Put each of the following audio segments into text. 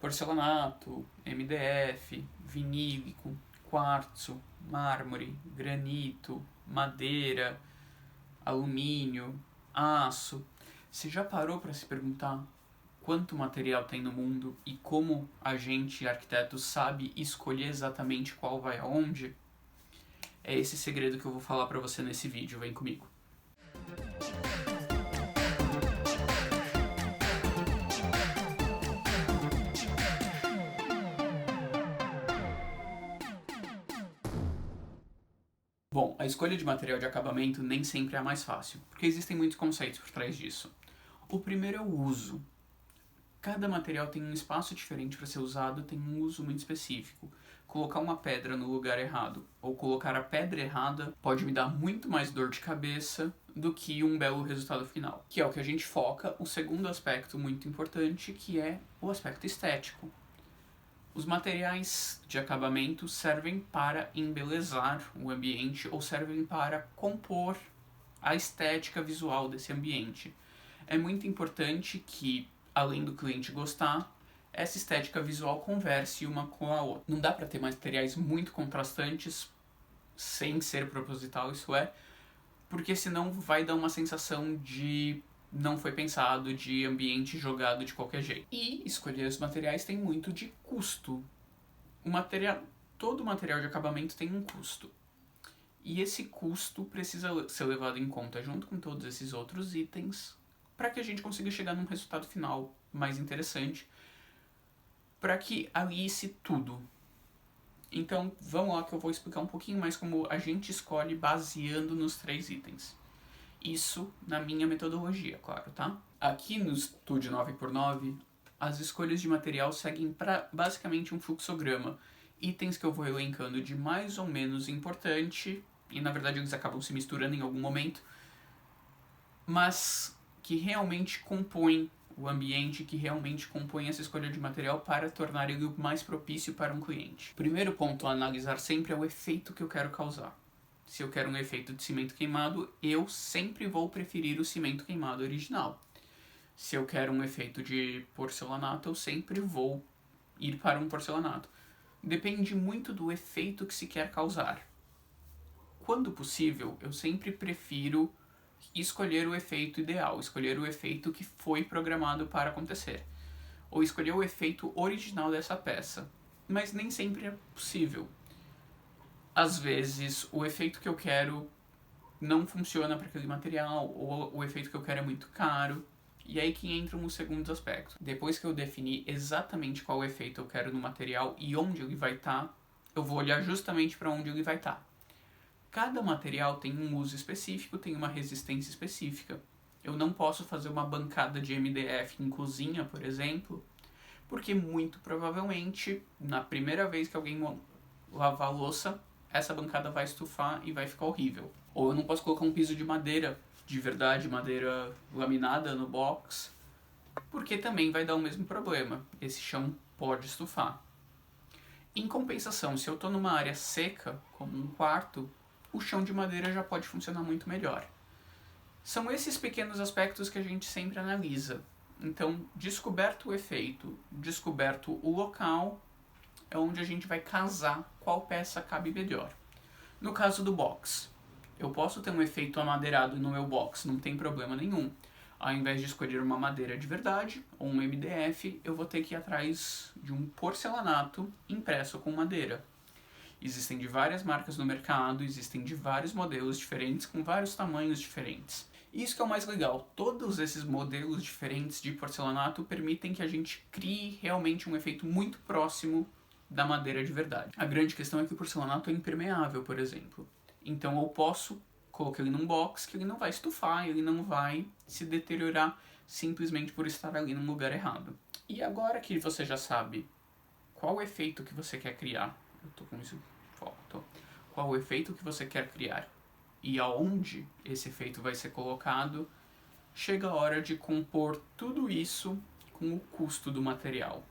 porcelanato, MDF, vinílico, quartzo, mármore, granito, madeira, alumínio, aço. Você já parou para se perguntar quanto material tem no mundo e como a gente, arquiteto, sabe escolher exatamente qual vai aonde? É esse segredo que eu vou falar para você nesse vídeo, vem comigo. Bom, a escolha de material de acabamento nem sempre é a mais fácil, porque existem muitos conceitos por trás disso. O primeiro é o uso. Cada material tem um espaço diferente para ser usado, tem um uso muito específico. Colocar uma pedra no lugar errado ou colocar a pedra errada pode me dar muito mais dor de cabeça do que um belo resultado final, que é o que a gente foca. O segundo aspecto muito importante, que é o aspecto estético. Os materiais de acabamento servem para embelezar o ambiente ou servem para compor a estética visual desse ambiente. É muito importante que, além do cliente gostar, essa estética visual converse uma com a outra. Não dá para ter materiais muito contrastantes sem ser proposital, isso é, porque senão vai dar uma sensação de não foi pensado, de ambiente jogado de qualquer jeito. E escolher os materiais tem muito de custo. Todo material de acabamento tem um custo. E esse custo precisa ser levado em conta junto com todos esses outros itens para que a gente consiga chegar num resultado final mais interessante, para que alice tudo. Então, vamos lá que eu vou explicar um pouquinho mais como a gente escolhe baseando nos 3 itens. Isso na minha metodologia, claro, tá? Aqui no Estúdio 9x9, as escolhas de material seguem basicamente um fluxograma. Itens que eu vou elencando de mais ou menos importante, e na verdade eles acabam se misturando em algum momento, mas que realmente compõem o ambiente, que realmente compõem essa escolha de material para tornar ele o mais propício para um cliente. O primeiro ponto a analisar sempre é o efeito que eu quero causar. Se eu quero um efeito de cimento queimado, eu sempre vou preferir o cimento queimado original. Se eu quero um efeito de porcelanato, eu sempre vou ir para um porcelanato. Depende muito do efeito que se quer causar. Quando possível, eu sempre prefiro escolher o efeito ideal, escolher o efeito que foi programado para acontecer, ou escolher o efeito original dessa peça. Mas nem sempre é possível. Às vezes, o efeito que eu quero não funciona para aquele material, ou o efeito que eu quero é muito caro. E aí que entram os segundos aspectos. Depois que eu definir exatamente qual efeito eu quero no material e onde ele vai estar, eu vou olhar justamente para onde ele vai estar. Cada material tem um uso específico, tem uma resistência específica. Eu não posso fazer uma bancada de MDF em cozinha, por exemplo, porque muito provavelmente, na primeira vez que alguém lavar a louça, essa bancada vai estufar e vai ficar horrível. Ou eu não posso colocar um piso de madeira, de verdade, madeira laminada no box, porque também vai dar o mesmo problema. Esse chão pode estufar. Em compensação, se eu estou numa área seca, como um quarto, o chão de madeira já pode funcionar muito melhor. São esses pequenos aspectos que a gente sempre analisa. Então, descoberto o efeito, descoberto o local, é onde a gente vai casar qual peça cabe melhor. No caso do box, eu posso ter um efeito amadeirado no meu box, não tem problema nenhum. Ao invés de escolher uma madeira de verdade ou um MDF, eu vou ter que ir atrás de um porcelanato impresso com madeira. Existem de várias marcas no mercado, existem de vários modelos diferentes, com vários tamanhos diferentes. Isso que é o mais legal, todos esses modelos diferentes de porcelanato permitem que a gente crie realmente um efeito muito próximo da madeira de verdade. A grande questão é que o porcelanato é impermeável, por exemplo. Então eu posso colocar ele num box que ele não vai estufar, ele não vai se deteriorar simplesmente por estar ali num lugar errado. E agora que você já sabe qual o efeito que você quer criar, eu tô com isso foto, qual o efeito que você quer criar e aonde esse efeito vai ser colocado, chega a hora de compor tudo isso com o custo do material.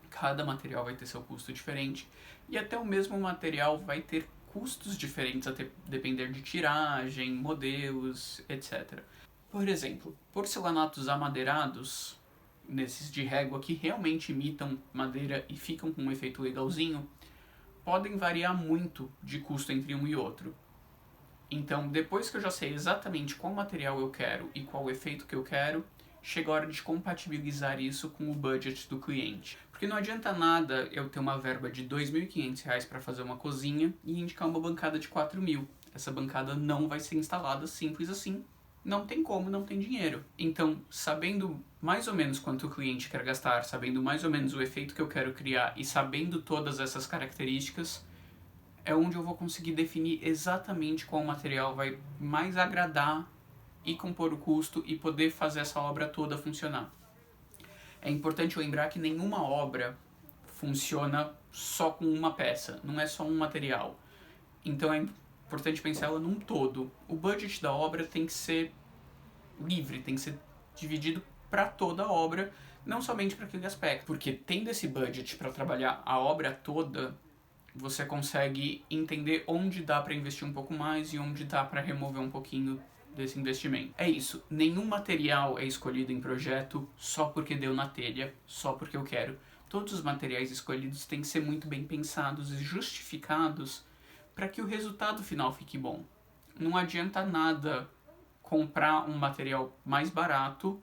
Cada material vai ter seu custo diferente e até o mesmo material vai ter custos diferentes a depender de tiragem, modelos, etc. Por exemplo, porcelanatos amadeirados nesses de régua que realmente imitam madeira e ficam com um efeito legalzinho, podem variar muito de custo entre um e outro. Então, depois que eu já sei exatamente qual material eu quero e qual efeito que eu quero, chega a hora de compatibilizar isso com o budget do cliente. Porque não adianta nada eu ter uma verba de R$ 2.500 para fazer uma cozinha e indicar uma bancada de 4.000. Essa bancada não vai ser instalada simples assim. Não tem como, não tem dinheiro. Então, sabendo mais ou menos quanto o cliente quer gastar, sabendo mais ou menos o efeito que eu quero criar e sabendo todas essas características, é onde eu vou conseguir definir exatamente qual material vai mais agradar e compor o custo e poder fazer essa obra toda funcionar. É importante lembrar que nenhuma obra funciona só com uma peça, não é só um material. Então é importante pensar ela num todo. O budget da obra tem que ser livre, tem que ser dividido para toda a obra, não somente para aquele aspecto. Porque tendo esse budget para trabalhar a obra toda, você consegue entender onde dá para investir um pouco mais e onde dá para remover um pouquinho desse investimento. É isso, nenhum material é escolhido em projeto só porque deu na telha, só porque eu quero. Todos os materiais escolhidos têm que ser muito bem pensados e justificados para que o resultado final fique bom. Não adianta nada comprar um material mais barato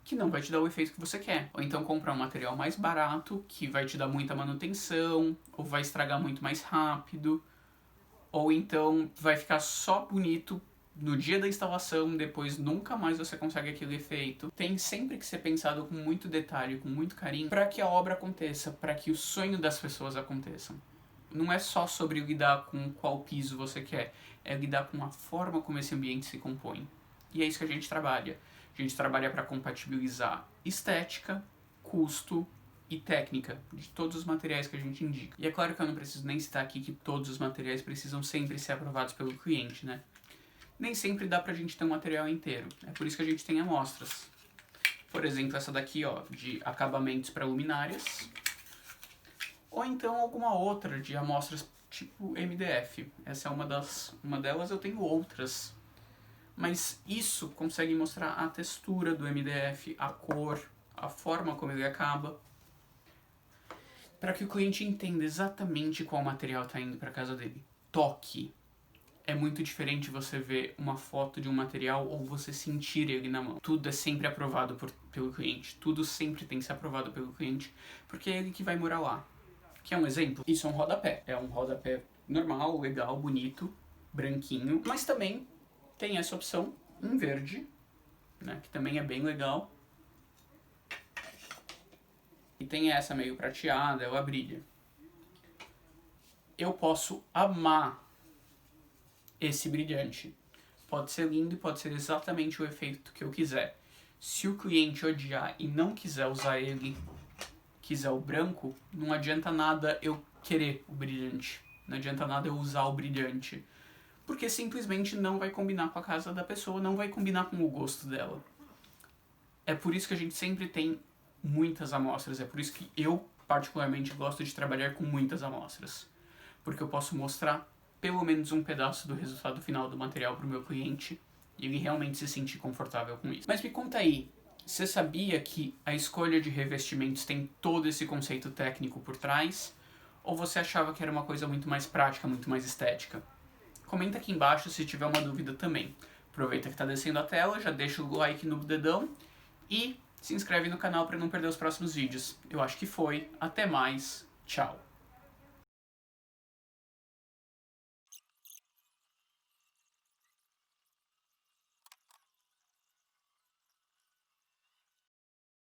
que não vai te dar o efeito que você quer. Ou então comprar um material mais barato que vai te dar muita manutenção, ou vai estragar muito mais rápido, ou então vai ficar só bonito no dia da instalação, depois nunca mais você consegue aquele efeito. Tem sempre que ser pensado com muito detalhe, com muito carinho, para que a obra aconteça, para que o sonho das pessoas aconteça. Não é só sobre lidar com qual piso você quer, é lidar com a forma como esse ambiente se compõe. E é isso que a gente trabalha. A gente trabalha para compatibilizar estética, custo e técnica de todos os materiais que a gente indica. E é claro que eu não preciso nem citar aqui que todos os materiais precisam sempre ser aprovados pelo cliente, né? Nem sempre dá pra gente ter um material inteiro. É por isso que a gente tem amostras. Por exemplo, essa daqui, ó, de acabamentos para luminárias. Ou então alguma outra de amostras tipo MDF. Essa é uma delas, eu tenho outras. Mas isso consegue mostrar a textura do MDF, a cor, a forma como ele acaba, para que o cliente entenda exatamente qual material está indo para casa dele. Toque. É muito diferente você ver uma foto de um material ou você sentir ele na mão. Tudo é sempre aprovado pelo cliente. Tudo sempre tem que ser aprovado pelo cliente, porque é ele que vai morar lá. Quer um exemplo? Isso é um rodapé. É um rodapé normal, legal, bonito, branquinho. Mas também tem essa opção em verde, né, que também é bem legal. E tem essa meio prateada, ela brilha. Eu posso amar esse brilhante. Pode ser lindo e pode ser exatamente o efeito que eu quiser. Se o cliente odiar e não quiser usar ele, quiser o branco, não adianta nada eu querer o brilhante. Não adianta nada eu usar o brilhante. Porque simplesmente não vai combinar com a casa da pessoa, não vai combinar com o gosto dela. É por isso que a gente sempre tem muitas amostras. É por isso que eu, particularmente, gosto de trabalhar com muitas amostras. Porque eu posso mostrar pelo menos um pedaço do resultado final do material para o meu cliente e ele realmente se sentir confortável com isso. Mas me conta aí, você sabia que a escolha de revestimentos tem todo esse conceito técnico por trás? Ou você achava que era uma coisa muito mais prática, muito mais estética? Comenta aqui embaixo se tiver uma dúvida também. Aproveita que está descendo a tela, já deixa o like no dedão e se inscreve no canal para não perder os próximos vídeos. Eu acho que foi. Até mais. Tchau.